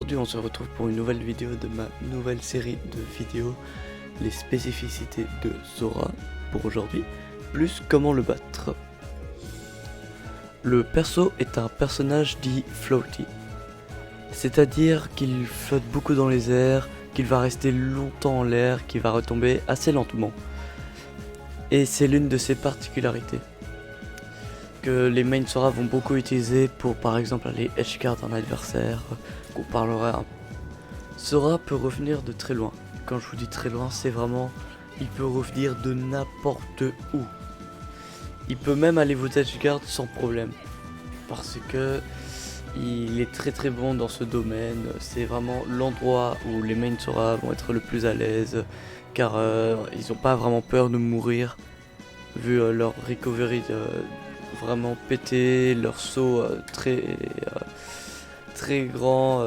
aujourd'hui on se retrouve pour une nouvelle vidéo de ma nouvelle série de vidéos, les spécificités de Sora pour aujourd'hui, plus comment le battre. Le perso est un personnage dit floaty, c'est-à-dire qu'il flotte beaucoup dans les airs, qu'il va rester longtemps en l'air, qu'il va retomber assez lentement. Et c'est l'une de ses particularités que les main Sora vont beaucoup utiliser pour par exemple aller edgeguard un adversaire qu'on parlera. Sora peut revenir de très loin. Quand je vous dis très loin, c'est vraiment il peut revenir de n'importe où. Il peut même aller vous edgeguard sans problème parce que il est très bon dans ce domaine. C'est vraiment l'endroit où les main Sora vont être le plus à l'aise car ils n'ont pas vraiment peur de mourir vu leur recovery vraiment pété, leur saut très grand,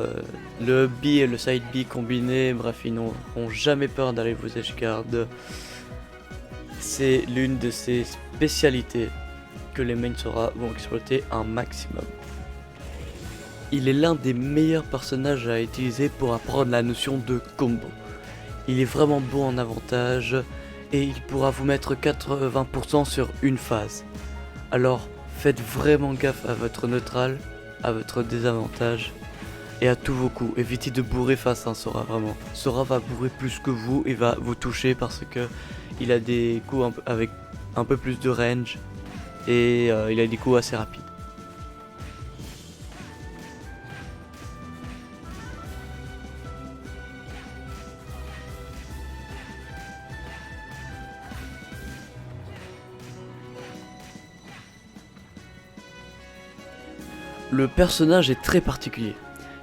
le B et le side B combinés, bref ils n'auront jamais peur d'aller vous edgeguard. C'est l'une de ces spécialités que les main Sora vont exploiter un maximum. Il est l'un des meilleurs personnages à utiliser pour apprendre la notion de combo. Il est vraiment bon en avantage et il pourra vous mettre 80% sur une phase. Alors faites vraiment gaffe à votre neutral, à votre désavantage et à tous vos coups. Évitez de bourrer face à un Sora vraiment. Sora va bourrer plus que vous et va vous toucher parce que il a des coups avec un peu plus de range et il a des coups assez rapides. Le personnage est très particulier,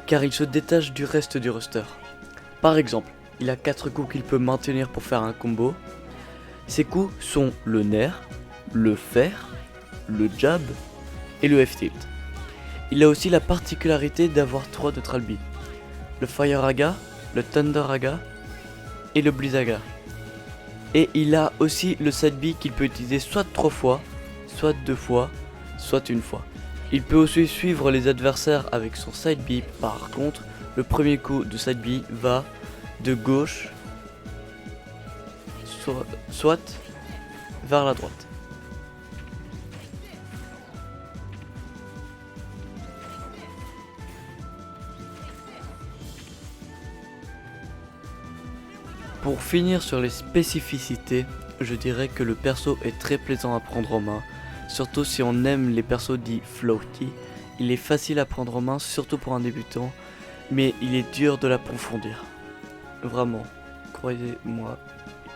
car il se détache du reste du roster. Par exemple, il a 4 coups qu'il peut maintenir pour faire un combo. Ces coups sont le Nair, le Fer, le Jab et le F-Tilt. Il a aussi la particularité d'avoir 3 neutral B, le Fire Aga, le Thunder Aga et le Blizzaga. Et il a aussi le side B qu'il peut utiliser soit 3 fois, soit 2 fois, soit une fois. Il peut aussi suivre les adversaires avec son side B. Par contre, le premier coup de side B va de gauche, soit vers la droite. Pour finir sur les spécificités, je dirais que le perso est très plaisant à prendre en main. Surtout si on aime les persos dits floaty, il est facile à prendre en main, surtout pour un débutant, mais il est dur de l'approfondir. Vraiment, croyez-moi,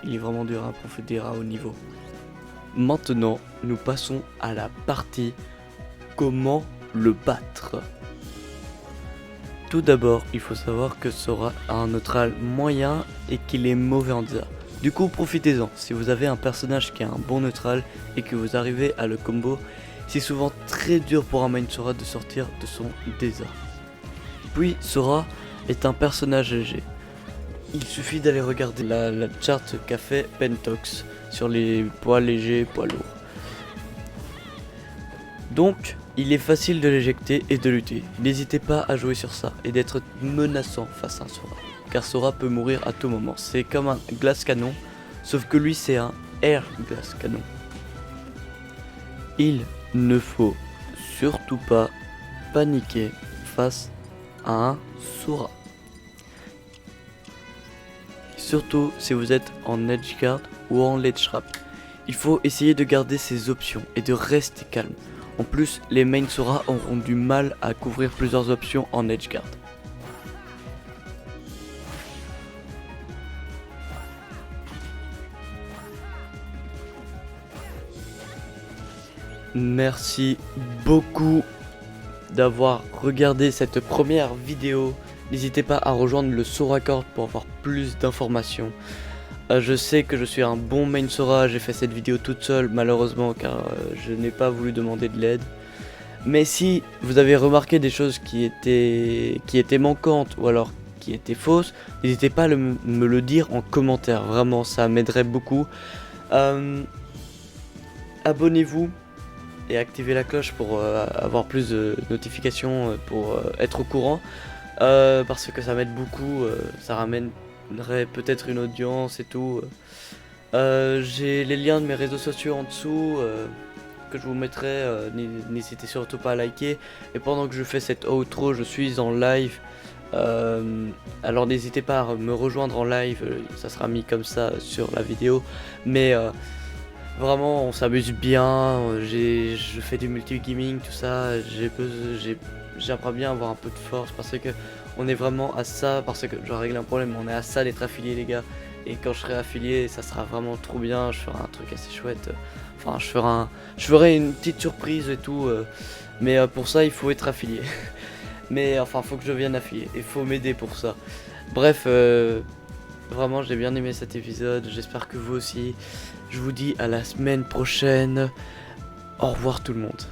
il est vraiment dur à approfondir à haut niveau. Maintenant, nous passons à la partie comment le battre. Tout d'abord, il faut savoir que Sora a un neutral moyen et qu'il est mauvais en désert. Du coup, profitez-en. Si vous avez un personnage qui a un bon neutral et que vous arrivez à le combo, c'est souvent très dur pour un main Sora de sortir de son désert. Puis, Sora est un personnage léger. Il suffit d'aller regarder la charte qu'a fait Pentox sur les poids légers, poids lourds. Donc, il est facile de l'éjecter et de lutter. N'hésitez pas à jouer sur ça et d'être menaçant face à un Sora, car Sora peut mourir à tout moment. C'est comme un glace canon, sauf que lui c'est un air glace canon. Il ne faut surtout pas paniquer face à un Sora. Surtout si vous êtes en edgeguard ou en ledge trap. Il faut essayer de garder ses options et de rester calme. En plus, les main Sora auront du mal à couvrir plusieurs options en edgeguard. Merci beaucoup d'avoir regardé cette première vidéo. N'hésitez pas à rejoindre le SoraCorp pour avoir plus d'informations. Je sais que je suis un bon main Sora, j'ai fait cette vidéo toute seule malheureusement car je n'ai pas voulu demander de l'aide. Mais si vous avez remarqué des choses qui étaient manquantes ou alors qui étaient fausses, n'hésitez pas à me le dire en commentaire, vraiment ça m'aiderait beaucoup. Abonnez-vous et activez la cloche pour avoir plus de notifications, pour être au courant. parce que ça m'aide beaucoup, ça ramènerait peut-être une audience et tout. J'ai les liens de mes réseaux sociaux en dessous que je vous mettrai, n'hésitez surtout pas à liker. Et pendant que je fais cette outro, je suis en live. Alors n'hésitez pas à me rejoindre en live, ça sera mis comme ça sur la vidéo. Mais vraiment on s'amuse bien, je fais du multi-gaming, tout ça, j'aimerais bien avoir un peu de force parce que on est vraiment à ça, parce que je règle un problème, on est à ça d'être affilié les gars. Et quand je serai affilié, ça sera vraiment trop bien, je ferai un truc assez chouette. Enfin, je ferai une petite surprise et tout, mais pour ça il faut être affilié. Mais enfin, faut que je devienne affilié, il faut m'aider pour ça. Bref, vraiment j'ai bien aimé cet épisode, j'espère que vous aussi. Je vous dis à la semaine prochaine. Au revoir tout le monde.